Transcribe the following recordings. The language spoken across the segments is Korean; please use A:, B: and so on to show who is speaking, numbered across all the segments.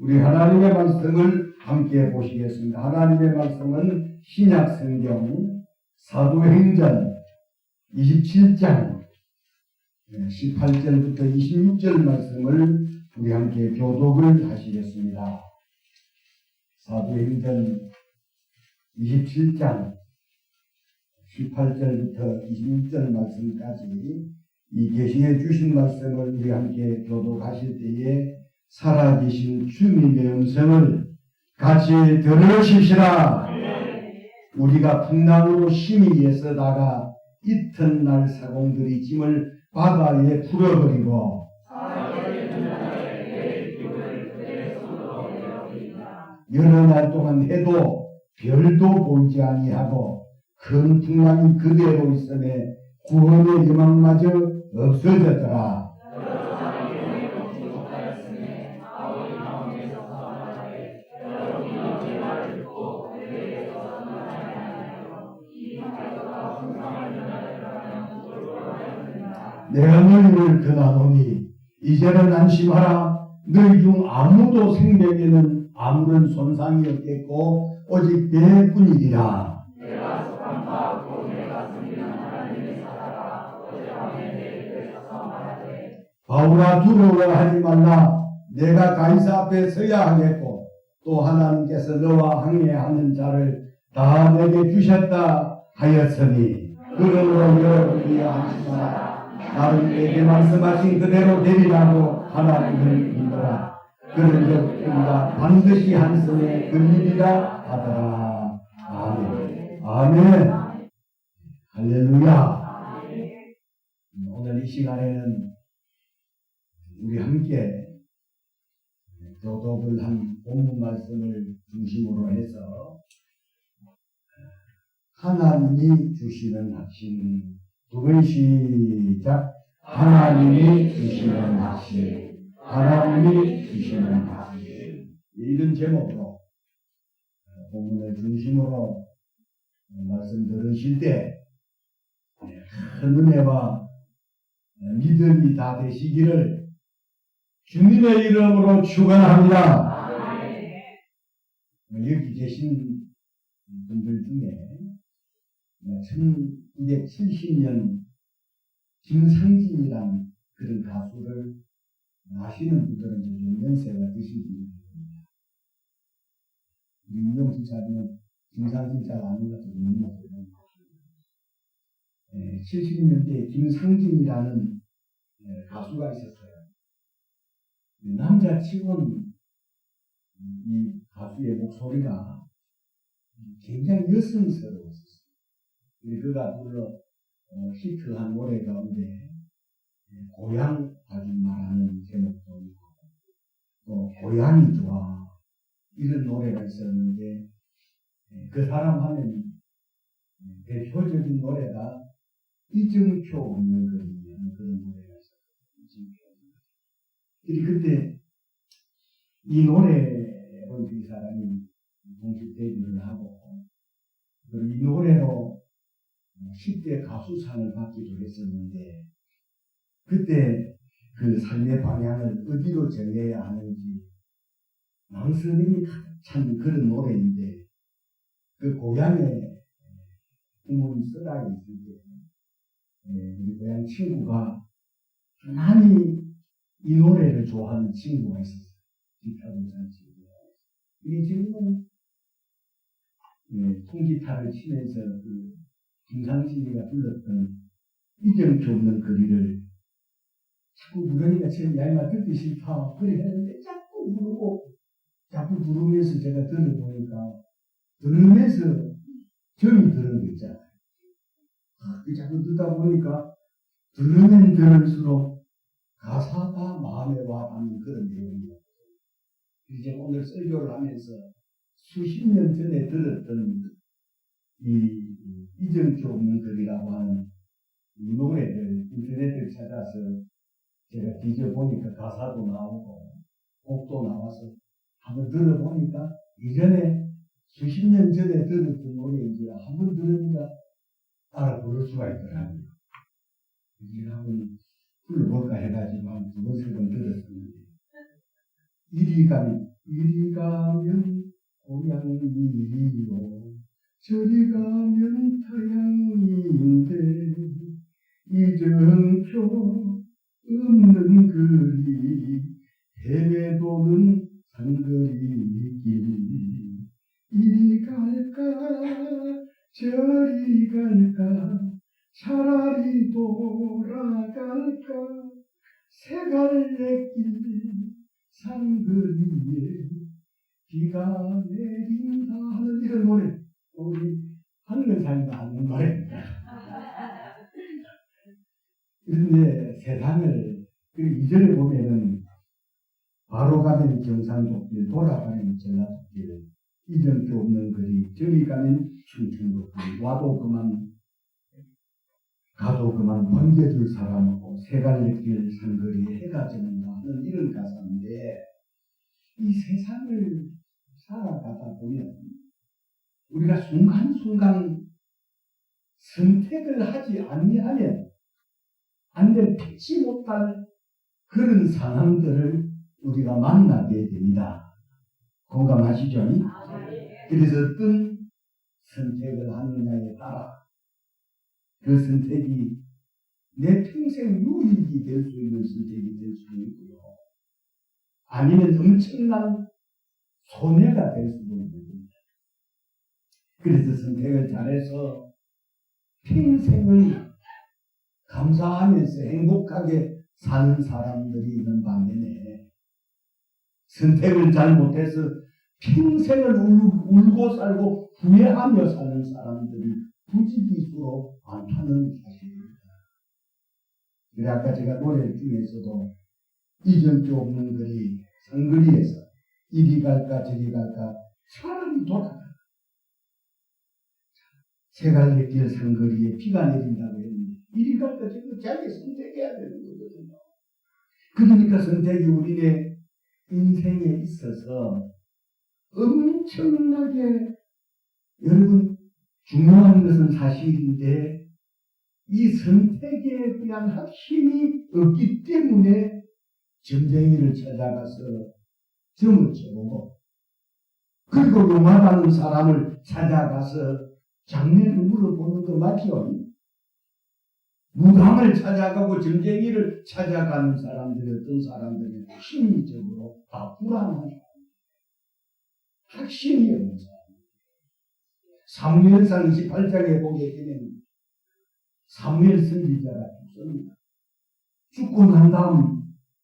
A: 우리 하나님의 말씀을 함께 보시겠습니다. 하나님의 말씀은 신약 성경 사도행전 27장 18절부터 26절 말씀을 우리 함께 교독을 하시겠습니다. 사도행전 27장 18절부터 26절 말씀까지 이 계시해 주신 말씀을 우리 함께 교독하실 때에 살아계신 주님의 음성을 같이 들으십시다. 우리가 풍랑으로 심히 애쓰다가 이튿날 사공들이 짐을 바다에 풀어버리고 여러 날 동안 해도 별도 보이지 아니하고 큰 풍랑이 그대로 있음에 구원의 희망마저 없어졌더라. 내가 너희를 권하노니 이제는 안심하라. 너희 중 아무도 생명에는 아무런 손상이 없겠고 오직 배뿐이니라. 바울아, 두려워하지 말라. 내가 가이사 앞에 서야 하겠고 또 하나님께서 너와 항해하는 자를 다 내게 주셨다 하였으니 그러므로 여러분이 안심하라. 나는 내게 말씀하신 그대로 되리라고 하나님을 믿어라. 그런즉 우리가 반드시 한 손에 걸리리라 하더라. 아멘. 아멘. 할렐루야. 오늘 이 시간에는 우리 함께 교독을 한 본문 말씀을 중심으로 해서 하나님이 주시는 확신, 두 번 시작. 하나님이 주시는 확신, 하나님이 주시는 확신. 이런 제목으로 본문을 중심으로 말씀 들으실 때 큰 은혜와 믿음이 다 되시기를 주님의 이름으로 축원합니다. 여기 계신 분들 중에 1970년 김상진이라는 그런 가수를 아시는 분들은 좀 연세가 드신 분들입니다. 윤종신 자는 김상진 잘 아는 것 같은 것 같아요. 70년대에 김상진이라는 가수가 있었어요. 남자치고는 이 가수의 목소리가 굉장히 여성스러웠었어요. 그가 불러 히트한 노래 가운데 고향 아줌마라는 제목도 있고 또 고향이 좋아 이런 노래가 있었는데 그 사람 하면 대표적인 노래가 이정표 없는 거리라는 그런 노래가 있었어요. 그때 이 노래로 이 사람이 공식 데뷔를 하고 그리고 이 노래로 10대 가수상을 받기도 했었는데 그때 그 삶의 방향을 어디로 정해야 하는지 망설임이 가득 찬 그런 노래인데 그 고향에 부모님 쓰라고 있을 때 우리 고향 친구가 많이 이 노래를 좋아하는 친구가 있었어요. 기타도 잘 치고 이 친구는 통기타를 치면서 그 김상진이가 불렀던 이정표 없는 거리를 자꾸 부르니까 제 야이마 듣기 싫다 그래 했는데 자꾸 부르고 자꾸 부르면서 제가 들어보니까 들으면서 정이 드는 거 있잖아요. 자꾸 듣다 보니까 들으면 들을수록 가사가 마음에 와닿는 그런 내용이에요. 이제 오늘 설교를 하면서 수십 년 전에 들었던 이 이정표 없는 글이라고 하는 이 노래를 인터넷을 찾아서 제가 뒤져보니까 가사도 나오고 곡도 나와서 한번 들어보니까 이전에 수십 년 전에 들었던 노래인지 한번 들으니까 따라 부를 수가 있더라고요. 이제 한번 불러볼까 해가지고 한 두 번, 세 번 들었었는데 이리 가면 고향이리요 저리 가면 타향인데 이정표 없는 거리 헤매도는 상거리길 이리 갈까 저리 갈까 차라리 돌아갈까 새갈래길 상거리에 비가 내린다 하는 이런 노래 우리 하늘을 살다 하는 노래입니다. 그런데 세상을 그 이전에 보면은 바로 가면 경상도길 돌아가면 전라도길 이정표 없는 거리 저리 가면 충청도길 와도 그만 가도 그만 번개줄 사람 없고 새갈래길 상거리에 해가 져는다 하는 이런 가사인데 이 세상을 살아가다 보면 우리가 순간순간 선택을 하지 아니하면 안 될 피치 못할 그런 상황들을 우리가 만나게 됩니다. 공감하시죠? 그래서 어떤 선택을 하느냐에 따라 그 선택이 내 평생 유익이 될 수 있는 선택이 될 수 있고요. 아니면 엄청난 손해가 될 수도 있습니다. 그래서 선택을 잘해서 평생을 감사하면서 행복하게 사는 사람들이 있는 반면에 선택을 잘못해서 평생을 울고 살고 후회하며 사는 사람들이 부지기수로 많다는 사실입니다. 그래 아까 제가 노래 중에서도 이정표 없는 거리 상거리에서 이리 갈까 저리 갈까 차라리 돌아가 새갈래길 상거리에 비가 내린다고 했는데 이리 갈까 저리 갈까 자기 선택해야 되는 거거든요. 그러니까 선택이 우리의 인생에 있어서 엄청나게 여러분 중요한 것은 사실인데 이 선택에 대한 확신이 없기 때문에 점쟁이를 찾아가서 점을 쳐보고 그리고 용하다는 사람을 찾아가서 장례를 물어보는 거 맞죠? 무당을 찾아가고 점쟁이를 찾아가는 사람들이 어떤 사람들이 심리적으로 다 불안한 사람들, 확신이 없는 사람. 사무엘상 28장에 보게 되면 사무엘 선지자가 죽습니다. 죽고 난 다음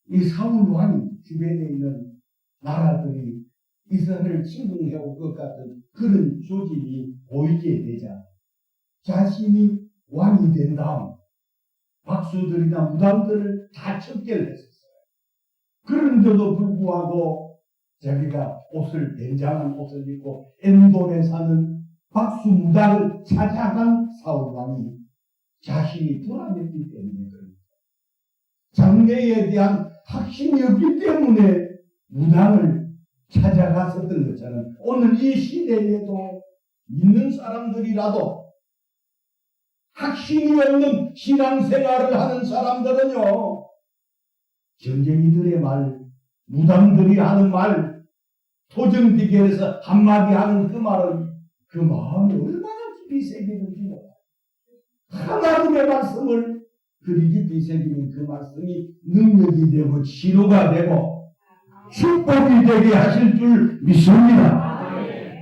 A: 이 사울 왕이 주변에 있는 나라들이 이스라엘을 침공해 올 것 같은 그런 조짐이 보이게 되자 자신이 왕이 된 다음 박수들이나 무당들을 다 척결을 했었어요. 그런데도 불구하고 자기가 굉장한 옷을 입고 엔돔에 사는 박수 무당을 찾아간 사울 왕이 자신이 불안했기 때문에 그럽니다. 장래에 대한 확신이 없기 때문에 무당을 찾아갔었던 것처럼 오늘 이 시대에도 믿는 사람들이라도 확신이 없는 신앙생활을 하는 사람들은요, 점쟁이들의 말, 무당들이 하는 말, 토정비결에서 한마디 하는 그 말은 그 마음에 얼마나 깊이 새기는지 몰라요. 하나님의 말씀을 그리 깊이 새기는 그 말씀이 능력이 되고 치료가 되고 축복이 되게 하실 줄 믿습니다.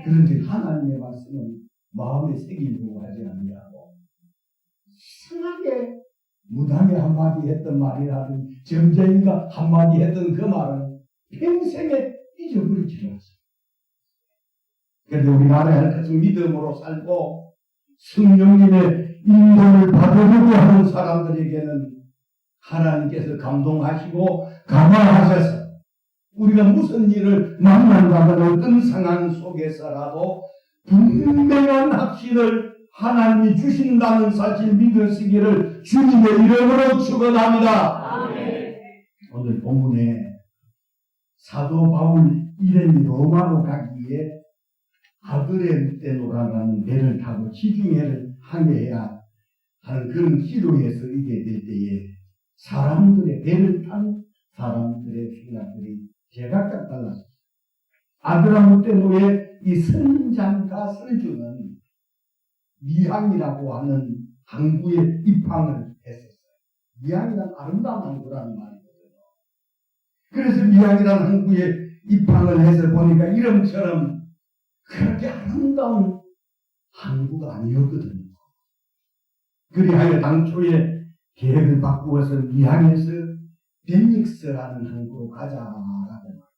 A: 그런데 하나님의 말씀은 마음에 새기려고 하지 아니하고 이상하게 무당이 한마디 했던 말이라든 점쟁이가 한마디 했던 그 말은 평생에 잊어버리지 않았어요. 그래도 우리나라에 할 것은 믿음으로 살고 성령님의 인도를 받으려고 하는 사람들에게는 하나님께서 감동하시고 감화하셔서 우리가 무슨 일을 만난다거나 어떤 상황 속에서라도 분명한 확신을 하나님이 주신다는 사실 믿으시기를 주님의 이름으로 축원합니다. 오늘 본문에 사도 바울 일행이 로마로 가기에 아드레노라는 배를 타고 지중해를 항해해야 하는 그런 기로에 서게 될 때에 사람들의 배를 탄 사람들의 생각들이 제각각 달랐어요. 아드라무떼노의 이 선장과 선주는 미항이라고 하는 항구에 입항을 했었어요. 미항이란 아름다운 항구라는 말이거든요. 그래서 미항이라는 항구에 입항을 해서 보니까 이름처럼 그렇게 아름다운 항구가 아니었거든요. 그리하여 당초에 계획을 바꾸어서 미항에서 베닉스라는 항구로 가자라고 말합니다.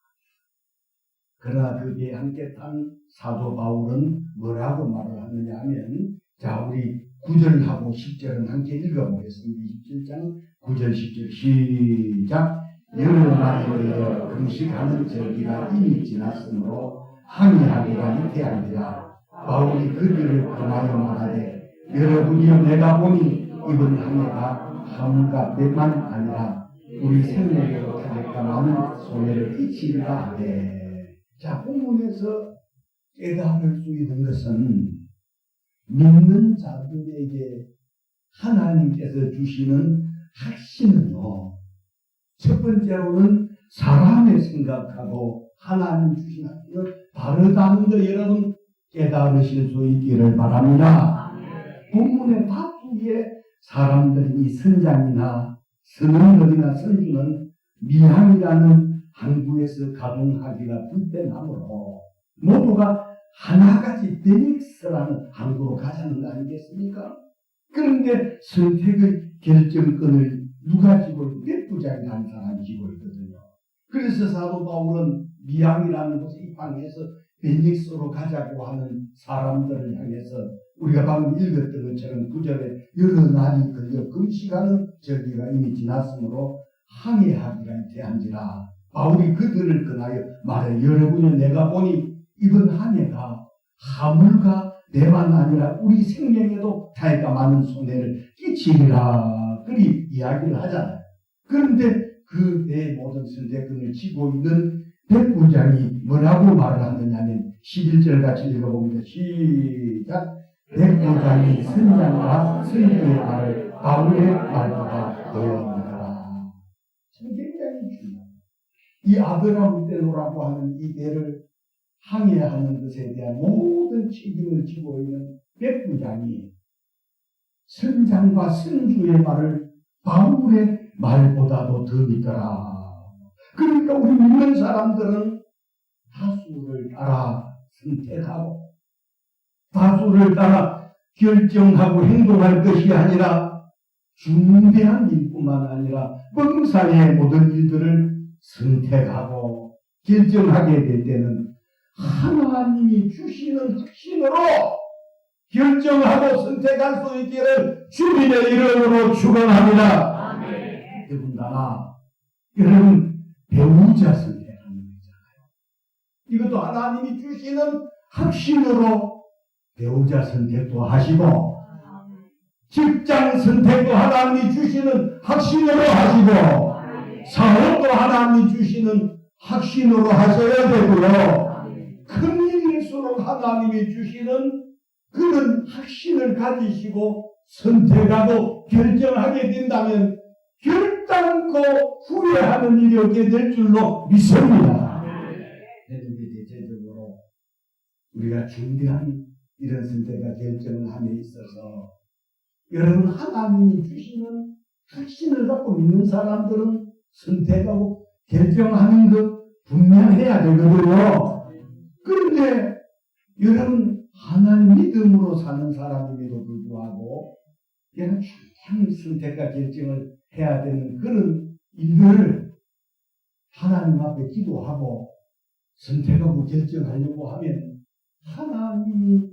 A: 그러나 거기에 함께 탄 사도 바울은 뭐라고 말을 하느냐 하면, 자, 우리 9절하고 10절은 함께 읽어보겠습니다. 27장 9절 10절 시작. 여러 날에 금식하는 절기가 이미 지났으므로 항의하기가 이태하니라. 바울이 그들을 금하여 말하되, 여러분이여 내가 보니 이번 항해가 함과 백만 아니라 우리 생명으로 타격과 많은 손해를 끼치리라 하되. 자, 본문에서 깨달을 수 있는 것은 믿는 자들에게 하나님께서 주시는 확신은요, 첫 번째로는 사람의 생각하고 하나님 주신 확신은 다르다는 거 여러분 깨달으실 수 있기를 바랍니다. 본문의 다수의 사람들이 이 선장이나 선원들이나 선주는 미항이라는 항구에서 가동하기가 불편하므로 모두가 하나같이 베닉스라는 항구로 가자는 거 아니겠습니까? 그런데 선택의 결정권을 누가 쥐고 있고 몇 부장이 한 사람이 쥐고 있거든요. 그래서 사도 바울은 미항이라는 곳에 입항해서 베닉스로 가자고 하는 사람들을 향해서 우리가 방금 읽었던 것처럼 9절에 여러 날이 걸려 금식하는 절기가 이미 지났으므로 항해하기가 이태한지라. 바울이 그들을 권하여 말해, 여러분이 내가 보니 이번 항해가 하물과 내만 아니라 우리 생명에도 다해가 많은 손해를 끼치리라. 그리 이야기를 하잖아요. 그런데 그 배의 모든 선택권을 쥐고 있는 백부장이 뭐라고 말을 하느냐 하면 11절 같이 읽어봅니다. 시작. 백부장이 선장과 선주의 말을 바울의 말보다 더합니다. 굉장히 중요합니다. 이 아드라무떼노라고 하는 이 배를 항해하는 것에 대한 모든 책임을 지고 있는 백부장이 선장과 선주의 말을 바울의 말보다도 더 믿더라. 그러니까 우리 믿는 사람들은 다수를 따라 선택하고 다수를 따라 결정하고 행동할 것이 아니라 중대한 일뿐만 아니라 범사의 모든 일들을 선택하고 결정하게 될 때는 하나님이 주시는 확신으로 결정하고 선택할 수 있기를 주님의 이름으로 축원합니다. 더군다나 여러분 배우자 선택하는 거잖아요. 이것도 하나님이 주시는 확신으로 배우자 선택도 하시고 직장 선택도 하나님이 주시는 확신으로 하시고 사업도 하나님이 주시는 확신으로 하셔야 되고요. 큰 일일수록 하나님이 주시는 그런 확신을 가지시고 선택하고 결정하게 된다면 결단코 후회하는 일이 없게 될 줄로 믿습니다. 그런데 대체적으로 우리가 중대한 이런 선택과 결정을 함에 있어서 여러분 하나님이 주시는 확신을 갖고 믿는 사람들은 선택하고 결정하는 것 분명해야 되거든요. 그런데 여러분 하나님 믿음으로 사는 사람임에도 불구하고 그냥 중요한 선택과 결정을 해야 되는 그런 일들을 하나님 앞에 기도하고 선택하고 결정하려고 하면 하나님이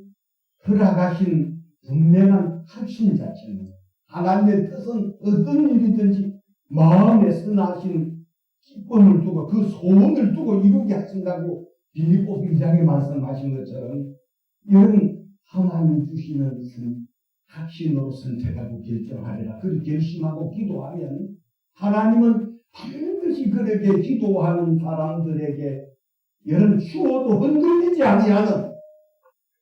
A: 허락하신 분명한 확신 자체는 하나님의 뜻은 어떤 일이든지 마음에 선하신 기쁨을 두고 그 소원을 두고 이루게 하신다고 빌립보서 2장에 말씀하신 것처럼 여러분 하나님이 주시는 확신으로 선택하고 결정하리라. 그렇게 결심하고 기도하면 하나님은 반드시 그렇게 기도하는 사람들에게 여러분 주어도 흔들리지 아니하는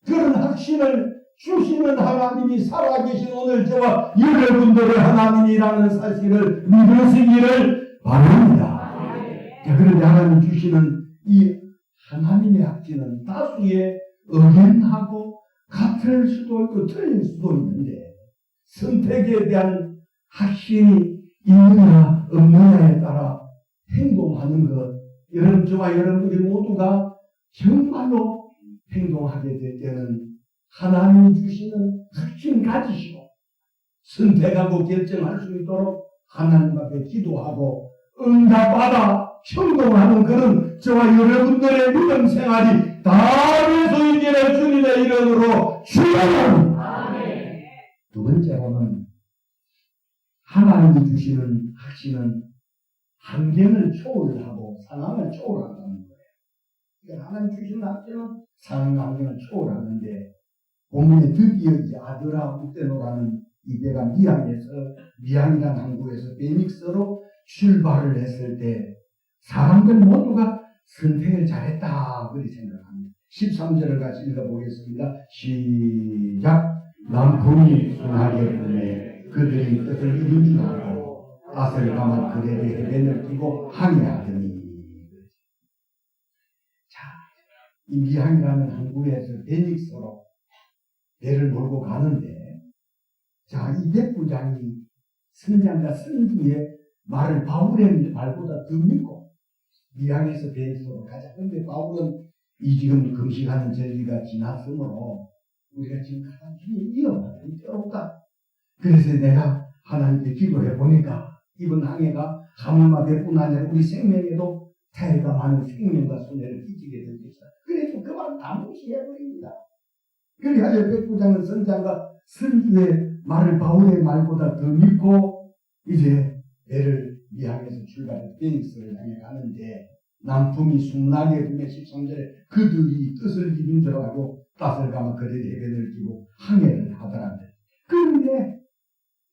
A: 그런 확신을 주시는 하나님이 살아계신 오늘 저와 여러분들의 하나님이라는 사실을 믿으시기를 바랍니다. 자, 그런데 하나님 주시는 이 하나님의 학기는 다수의 의견하고 같을 수도 있고 틀릴 수도 있는데 선택에 대한 확신이 있느냐 없느냐에 따라 행동하는 것, 여러분, 저와 여러분들이 모두가 정말로 행동하게 될 때는 하나님 주시는 확신 가지시고 선택하고 결정할 수 있도록 하나님 앞에 기도하고 응답받아 행동하는 그런 저와 여러분들의 믿음 생활이 다 예수 이기는 주님의 이름으로 축원합니다. 두 번째로는 하나님이 주시는 확신은 환경을 초월하고 상황을 초월한다는 거예요. 그러니까 하나님 주시는 확신은 상황 환경을 초월하는데 본문에 드디어 아드라 우떼노라는 이 배가 미항이라는 항구에서 베닉스로 출발을 했을 때 사람들 모두가 선택을 잘했다 그렇게 생각합니다. 13절을 같이 읽어보겠습니다. 시작. 남풍이 순하게 불매 그들이 뜻을 이룬 줄 알고 낯을 감아 그들의 해변을 끼고 항해하더니. 자, 이 미항이라는 항구에서 베닉스로 배를 몰고 가는데, 자, 이 백부장이 선장과 선주의 말을 바울의 말보다 더 믿고 미항에서 베닉스로 가자. 그런데 바울은 이 지금 금식하는 절기가 지났으므로 우리가 지금 가는 길이 위험하다, 때롭다. 그래서 내가 하나님께 기도해 보니까 이번 항해가 하물마 배뿐 아니라 우리 생명에도 타해가 많은 생명과 손해를 끼치게 될 것이다. 그래서 그 말 다 무시해버립니다. 그래야 백부장은 선장과 선주의 말을 바울의 말보다 더 믿고 이제 배를 미항에서 출발해서 베닉스를 향해 가는데 남풍이 순하게 불며 13절에 그들이 뜻을 이룬 줄 알고 낯을 감아 그들의 해변을 끼고 항해를 하더란다. 그런데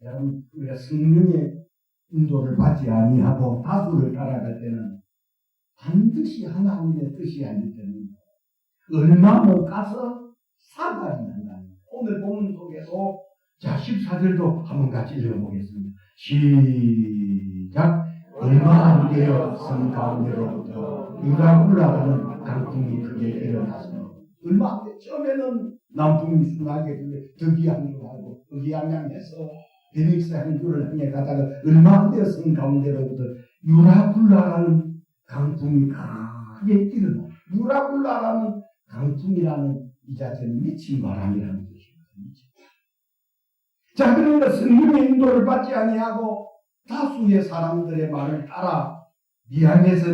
A: 여러분, 우리가 성령의 인도를 받지 아니하고 다수를 따라갈 때는 반드시 하나님의 뜻이 아닐 때는 얼마 못 가서 사단이 난다는 거예요. 오늘 본문 속에서 자 14절도 한번 같이 읽어보겠습니다. 시작. 얼마 안 되어 성 가운데로부터 유라굴라라는 강풍이 크게 일어났으며 얼마 안 돼. 처음에는 남풍이 순하게 덕이한 줄 알고 의기양양해서 베닉스 항구를 향해 가다가 얼마 안 되어 성 가운데로부터 유라굴라라는 강풍이 크게 일어나. 유라굴라라는 강풍이라는 이 자체는 미친 바람이라는 뜻입니다. 자, 그러니까 성령의 인도를 받지 아니하고 다수의 사람들의 말을 따라 미항에서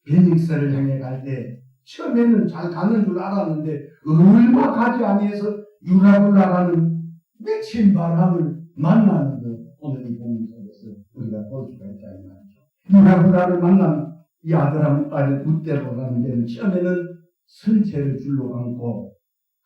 A: 베닉스를 향해 갈 때 처음에는 잘 가는 줄 알았는데 얼마 가지 아니해서 유라굴라라는 미친 바람을 만나는 것, 오늘 이 본문 속에서 우리가 볼 수가 있다 이 말이죠. 유라굴라를 만난 이 아드람 딸의 우떼로라는 데는 처음에는 선체를 줄로 감고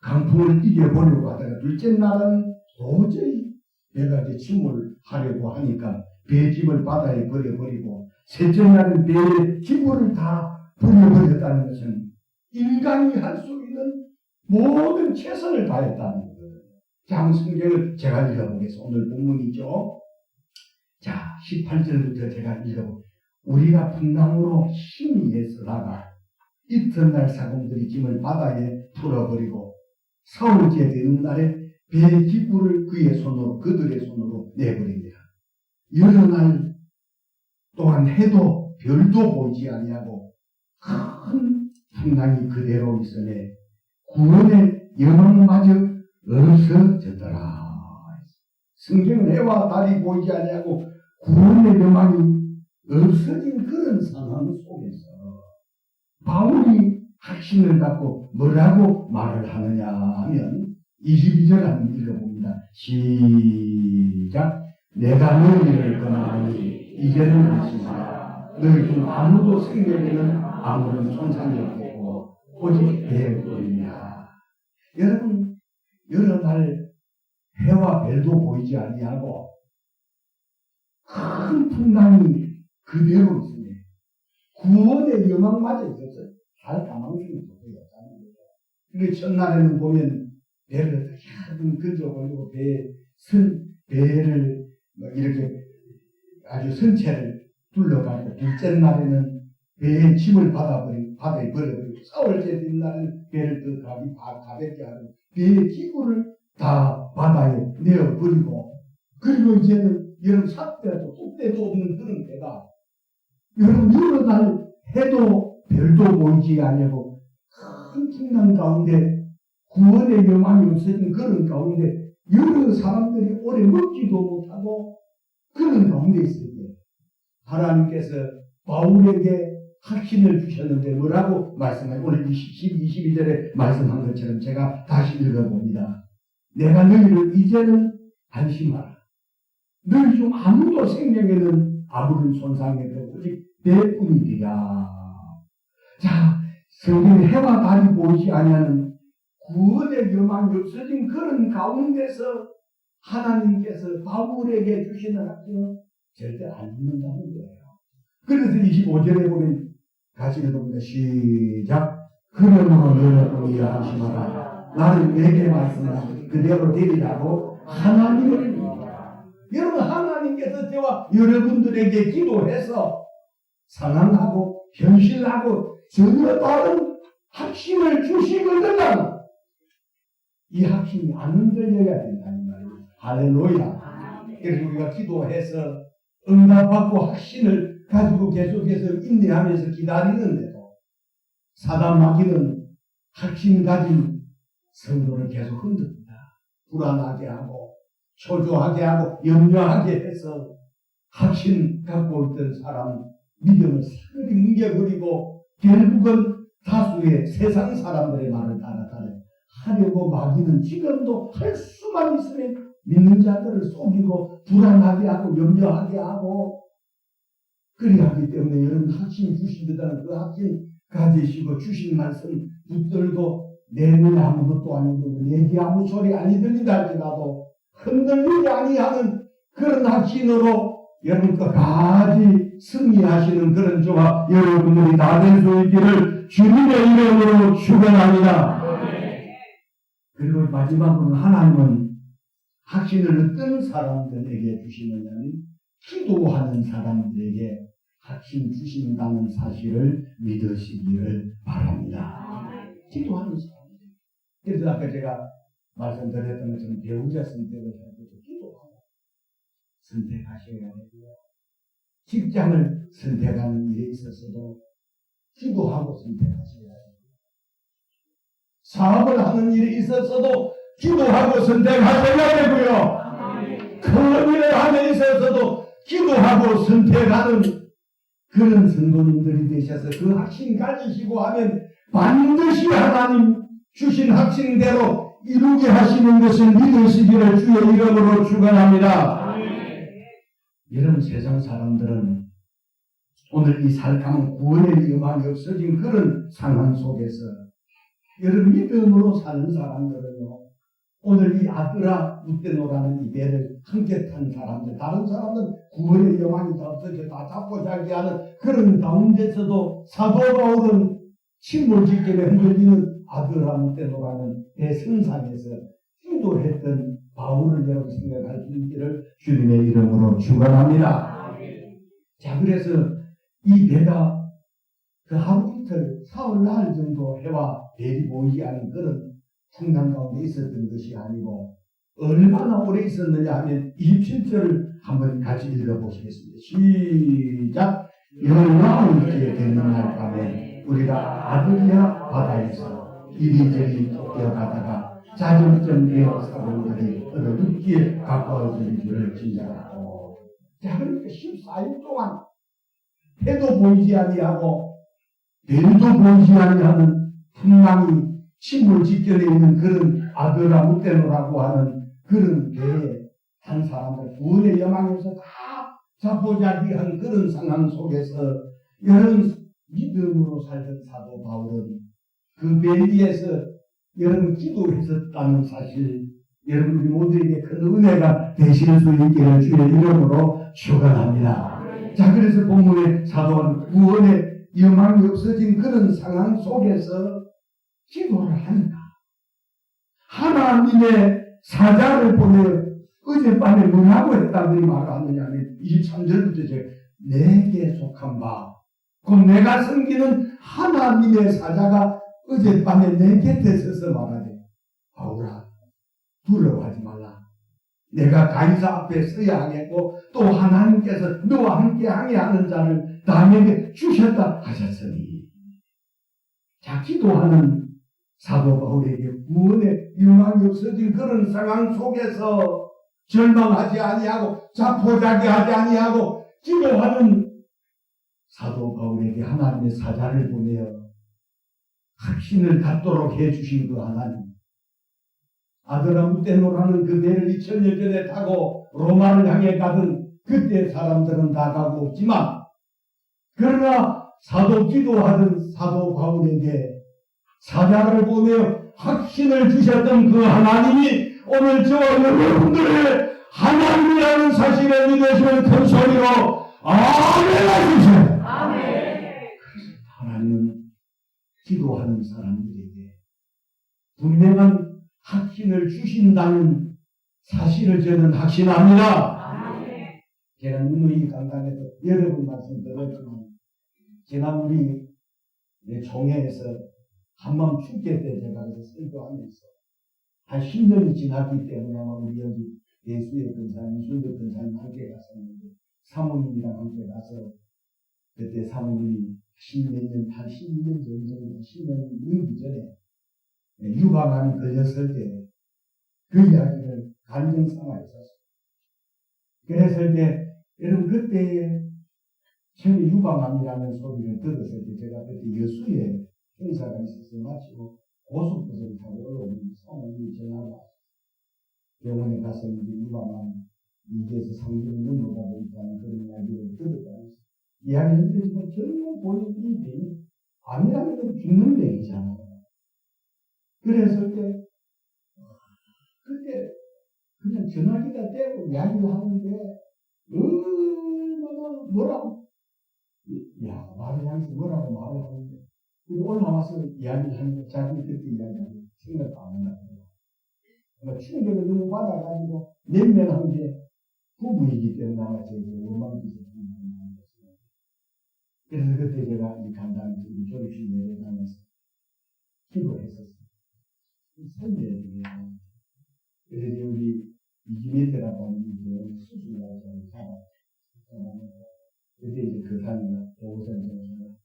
A: 강풍을 이겨보려고 하다가 둘째 날은 도저히 배가 이제 침몰하려고 하니까 배짐을 바다에 버려버리고 셋째 날은 배의 기물을 다 버려버렸다는 것은 인간이 할 수 있는 모든 최선을 다했다는 거거든요. 자, 성경을 제가 읽어보겠습니다. 오늘 본문이죠. 자, 18절부터 제가 읽어보겠습니다. 우리가 풍랑으로 힘이 애쓰다가 이튿날 사공들이 짐을 바다에 풀어버리고 사흘째 되는 날에 배 기구를 그들의 손으로 내버립니다. 여러 날 동안 해도 별도 보이지 아니하고 큰 풍랑이 그대로 있으매 구원의 영광마저 없어졌더라. 성경은 해와 달이 보이지 아니하고 구원의 영광이 없어진 그런 상황 속에서 바울이 확신을 갖고 뭐라고 말을 하느냐 하면 22절 한번 읽어봅니다. 시작. 내가 너희를 권하노니 이제는 것이라 너희 중 아무도 생명에는 아무런 손상이 없고 오직 배뿐이야. 여러분, 여러 날 해와 별도 보이지 아니하고 큰 풍랑이 그대로 있으니 구원의 영광마저 있었어요. 할 가망성이 도저히 없다는 거죠. 그리고 첫날에는 보면 배를 얇은 건져 올리고 배를 이렇게 아주 선체를 둘러가고 둘째 날에는 배에 짐을 바다에 버려버리고 싸울 때 된날은 배를 더 가볍게 하고 배의 기구를 다 바다에 내어버리고 그리고 이제는 여러분 삿대도 뚝대도 없는 그런 배가 여러분 여러 날 해도 별도 보이지 아니하고 큰 풍랑 가운데 구원의 여망이 없어진 그런 가운데 여러 사람들이 오래 먹지도 못하고 그런 가운데 있을 때 하나님께서 바울에게 확신을 주셨는데 뭐라고 말씀하요? 오늘 22절에 말씀한 것처럼 제가 다시 읽어봅니다. 내가 너희를 이제는 안심하라. 너희 중 아무도 생명에는 아무런 손상이 되고 오직 내뿐이리라. 자, 성경에 해와 달이 보이지 아니하는 구원의 여망이 없어진 그런 가운데서 하나님께서 바울에게 주시는 학교는 절대 안 믿는다는 거예요. 그래서 25절에 보면 같이 읽어봅니다. 시작. 그러므로 너희는 안심하라. 나는 내게 말씀하신 그대로 되리라고 하나님을 믿으라. 여러분 하나님께서 저와 여러분들에게 기도해서 상황하고 현실하고 전혀 다른 확신을 주시거든 이 확신이 안 흔들려야 된다는 말이에요. 할렐루야. 그래서 우리가 기도해서 응답받고 확신을 가지고 계속해서 인내하면서 기다리는데도 사단 마귀는 확신 가진 성도를 계속 흔듭니다. 불안하게 하고 초조하게 하고 염려하게 해서 확신 갖고 있던 사람 믿음을 사그리 뭉개버리고 결국은 다수의 세상 사람들의 말을 따라가려 하려고 마귀는 지금도 할 수만 있으면 믿는 자들을 속이고 불안하게 하고 염려하게 하고 그리하기 때문에 여러분 확신 주신다는 그 확신 가지시고 주신 말씀 붙들고 내 눈에 아무것도 아니고 내게 아무 소리 아니 들린다 할지라도 흔들리지 아니하는 그런 확신으로 여러분 끝까지 승리하시는 그런 저와 여러분들이 다 될 수 있기를 주님의 이름으로 축원합니다. 그리고 마지막으로는 하나님은 확신을 어떤 사람들에게 주시느냐면 기도하는 사람들에게 확신 주신다는 사실을 믿으시기를 바랍니다. 기도하는 사람들. 그래서 아까 제가 말씀드렸던 것처럼 배우자 선택을 해도 기도하고 선택하셔야 되고요. 직장을 선택하는 일에 있어서도 기도하고 선택하셔야 되고 사업을 하는 일에 있어서도 기도하고 선택하셔야 되고요. 큰 일을 하는 데 있어서도 기도하고 선택하는 그런 성도님들이 되셔서 그 확신 가지시고 하면 반드시 하나님 주신 확신대로 이루게 하시는 것을 믿으시기를 주의 이름으로 축원합니다. 여러분 세상 사람들은 오늘 이 살감은 구원의 여망이 없어진 그런 상황 속에서 여러분 믿음으로 사는 사람들은요 오늘 이 아드라 무떼노라는 이 배를 함께 탄 사람들 다른 사람은 구원의 여망이 다 없어져 다 잡고 자기 하는 그런 가운데서도 사도 바울은 침몰직결에 흔들리는 아드라 무떼노라는 배 선상에서 기도했던 바울을 여러분 생각할 수 있기를 주님의 이름으로 축원합니다. 자 그래서 이 배가 그 하루 이틀 사흘날 정도 해와 별이 보이지 않은 그런 풍랑 가운데 있었던 것이 아니고 얼마나 오래 있었느냐 하면 27절을 한번 같이 읽어보시겠습니다. 시작. 19일째 되는 날 밤에 우리가 아드리아 바다에서 이리저리 뛰어가다가 자정쯤 되어 사람들이 어느 눕기에 가까워지는 줄을 짐작하고 자 그러니까 14일 동안 해도 보이지 아니하고 별도 보이지 아니하는 풍랑이 침몰 직전에 있는 그런 아드라 무떼노라고 하는 그런 배에 한 사람들 구원의 여망에서 다 자포자기한 그런 상황 속에서 여러분 믿음으로 살던 사도 바울은 그 배 위에서 여러분 기도했었다는 사실 여러분 우리 모두에게 큰 은혜가 되실 수 있기를 주의 이름으로 축원합니다. 자 그래서 본문의 사도는 구원의 여망이 없어진 그런 상황 속에서 기도를 하니까 하나님의 사자를 보내 어젯밤에 뭐라고 했다고 말을 하느냐 하면 23절부터 내게 속한 바 곧 내가 섬기는 하나님의 사자가 어젯밤에 내 곁에 서서 말하되 바울아 두려워하지 말라. 내가 가이사 앞에 서야 하겠고 또 하나님께서 너와 함께 항해하는 자를 나에게 주셨다 하셨으니. 자, 기도하는 사도 바울에게 구원의 유망이 없어진 그런 상황 속에서 절망하지 아니하고 자포자기하지 아니하고 기도하는 사도 바울에게 하나님의 사자를 보내어 확신을 갖도록 해주신 그 하나님. 아드라무떼노라는 그 배를 2000년 전에 타고 로마를 향해 가던 그때 사람들은 다 가고 없지만 그러나 사도 기도하던 사도 바울에게 사자를 보내어 확신을 주셨던 그 하나님이 오늘 저와 여러분들의 하나님이라는 사실을 믿으시면 큰 소리로 아멘 하십시오. 아멘. 하나님은 기도하는 사람들에게 분명한 확신을 주신다는 사실을 저는 확신합니다. 아멘. 제가 누누이 강단에서 여러 번 말씀드렸지만 지난 우리 총회에서 한밤 축제 때 제가 설교하면서 한 10년이 지났기 때문에 아마 우리 여기 예수의 근사님, 이순덕 근사님 함께 갔었는데 사모님이랑 함께 가서 그때 사모님이 10년, 한 12년 전 정도, 10년 넘기 전에 유방암이 걸렸을 때 그 이야기를 간증 삼아 있었어요. 그랬을 때 여러분 그때 처음에 유방암이라는 소리를 들었을 때 제가 그때 여수에 행사가 있어서 마치고 고속버스를 타고 올라오는데 사모님이 전화가 왔어요. 병원에 가서 이제 유방암 2에서 3개월 넘어가고 있다는 그런 이야기를 들었다면서 이야기를 들으시면 결국 본인 이 병이 암이라는 건 죽는 병이잖아요. 그랬을 때 그때 그냥 전화기가 떼고 이야기를 하는데 얼마나 뭐라고 말을 하면서 뭐라고 말을 하는데 올라와서 이야기를 하는데 자기 그때 이야기하는 생각도 안 나요. 충격을 너무 받아가지고 냉면한 게 부부이기 때문에 아마 제가 원망기서 그래서 그때 제가 이 간단히 우리 졸업식 예배당에서 기도했었어요. 설교해드려요. 그래서 우리 이기메트라고 하는 이제 수술을 잡았어요. 그때 이제 그 사람이 보호선생님이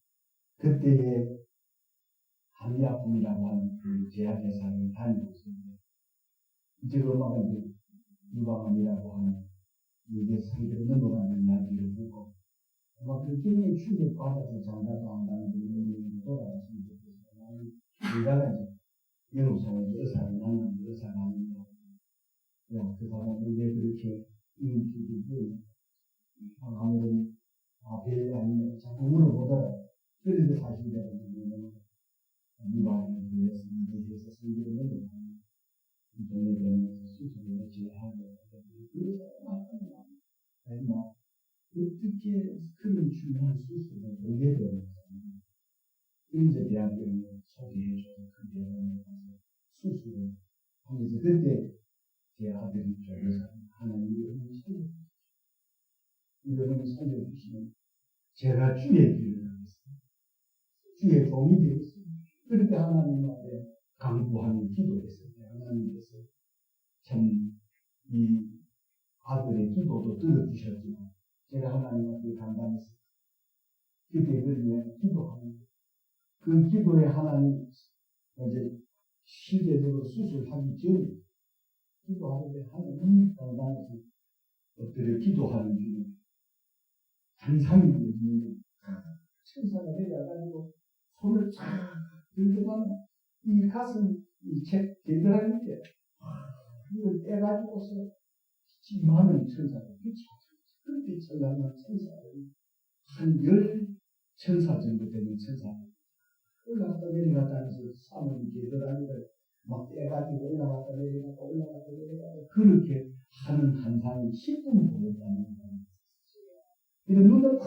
A: 그때의 한의학품이라고 하는 그 제약회사를 다니고 있었는데 이제 엄마가 이제 유방암이라고 하는 이게 상대로 넘어가는 이야기를 듣고 아마 그 굉장히 충격받아서 장가도 안 가는 분이 돌아가시면 좋겠어요. 나는 의사가 이제 영업사원에서 의사를 만났는데 의사가 아니고 그 사람은 왜 그렇게 인기고 아무런 별일 아니면 자꾸 물어보더라고요. 그래서 사실대로 유방암을 걸렸으면 이래서 성기를 넘어가는 이 동네 병원에서 수술을 제하고 그래서 맞습니다. 어떻게 그런 중요한 수술을 보게 되었는지 의제 대학병원에 소개해줘서 그 병원에 가서 수술을 하면서 그때 제 아들이 쪽에서 하나님이 여러분이 살려주시면 제가 주의 길을 가겠습니다. 주의 종이 되겠습니다. 그렇게 하나님 앞에 강구하는 기도했을 때 하나님께서 참 이 아들의 기도도 들어주셨지만 제가 하나님 앞에 간단했습니다. 그때 그러면 기도하는 그 기도에 하나님 이제 실제적으로 수술하기 전에 기도하는데 하나님 간단해서 엎드려 기도하는 중에 환상이 있는데 천사가 내려가지고 손을 쫙 들고만 이 가슴 이 책 개들한 밑에 이걸 떼가지고서 많은 천사가 그렇게 천사는 천사를 한 10천사 정도 되는 천사 올라갔다 내려갔다 하면서 사모님 개들하기를 막 떼가지고 올라갔다 내려갔다 올라갔다 내려갔다 그렇게 하는 환상이 10분 보였다는 거예요. 이런 눈을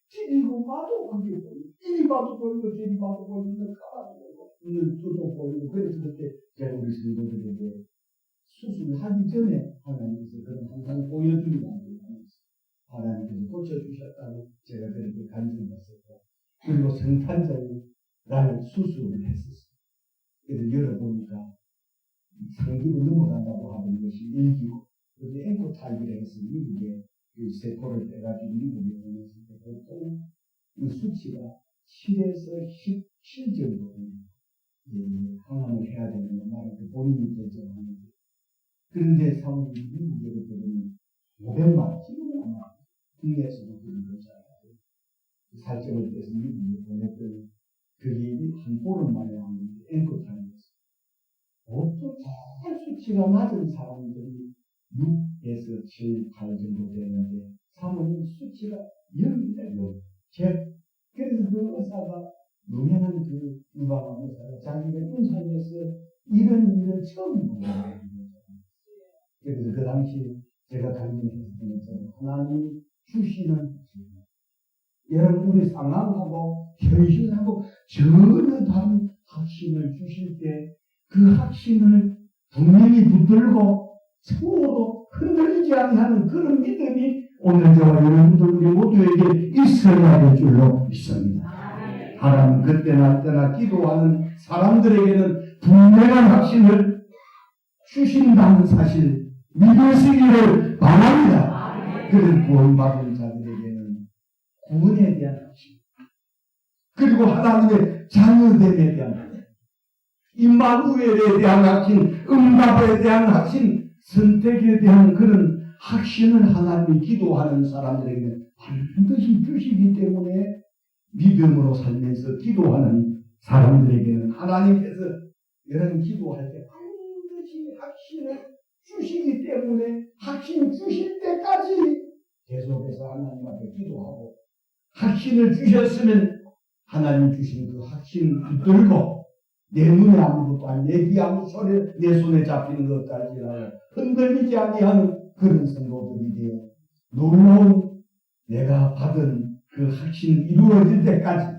A: 찌리고 봐도 그게 보이고 이리 봐도 보이고 저리 봐도 보이고 까봐도 보이고 눈을 뜨도 보이고 그래서 그때 제가 우리 성도들에게 수술을 하기 전에 하나님께서 그런 환상을 보여주리라고 하면서 하나님께서 고쳐주셨다고 제가 그렇게 간증했었고 그리고 성탄절을 날 수술을 했었어요. 그래서 열어보니까 상기로 넘어간다고 하는 것이 일기고, 그래서 앵코 탈기를 해서 미국에 그 세포를 빼가지고 미국에 보냈을 때 보통 이 수치가 7에서 17 정도는 항암을 해야 되는 거 말은 그 본인이 결정하는데, 그런데 사모님 미국에 그때는 500만 원, 지금은 아마 국내에서도 그런 거잖아요. 살점을 떼서 미국에 보냈더니 그게 한 보름 만에 왔는데 앵코탈이었어요. 보통 제일 수치가 낮은 사람들이 6에서 7, 8 정도 되는데 사모님 수치가 0이에요. 그래서 그 의사가 유명한 그 유방암 의사가 자기가 임상에서 이런 일을 처음 본 거예요. 그래서 그 당시 제가 간증했던 것처럼 하나님이 주시는 여러분 우리 상황하고 현실하고 전혀 다른 확신을 주실 때 그 확신을 분명히 붙들고 서로 흔들리지 아니하는 그런 믿음이 오늘 저와 여러분들 우리 모두에게 있어야 될 줄로 믿습니다. 하나님 그때나 때나 기도하는 사람들에게는 분명한 확신을 주신다는 사실 믿으시기를 바랍니다. 그런 구원받은 자들에게는 구원에 대한 확신, 그리고 하나님의 자녀됨에 대한 확신, 임마누엘에 대한 확신, 응답에 대한 확신, 선택에 대한 그런 확신을 하나님이 기도하는 사람들에게는 반드시 주시기 때문에 믿음으로 살면서 기도하는 사람들에게는 하나님께서 여러분 기도할 때 반드시 확신을 주시기 때문에 확신 주실 때까지 계속해서 하나님 앞에 기도하고, 확신을 주셨으면 하나님 주신 그 확신 붙들고 내 눈에 아무것도 아니 내 귀 아무 소리 내 손에 잡히는 것까지 흔들리지 아니하는 그런 성도들이 되어 놀라운 내가 받은 그 확신이 이루어질 때까지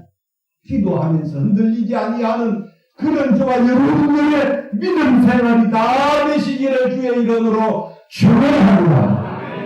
A: 기도하면서 흔들리지 아니하는 그런 저와 여러분들의 믿음 생활이 다 되시기를 주의 이름으로 축원합니다.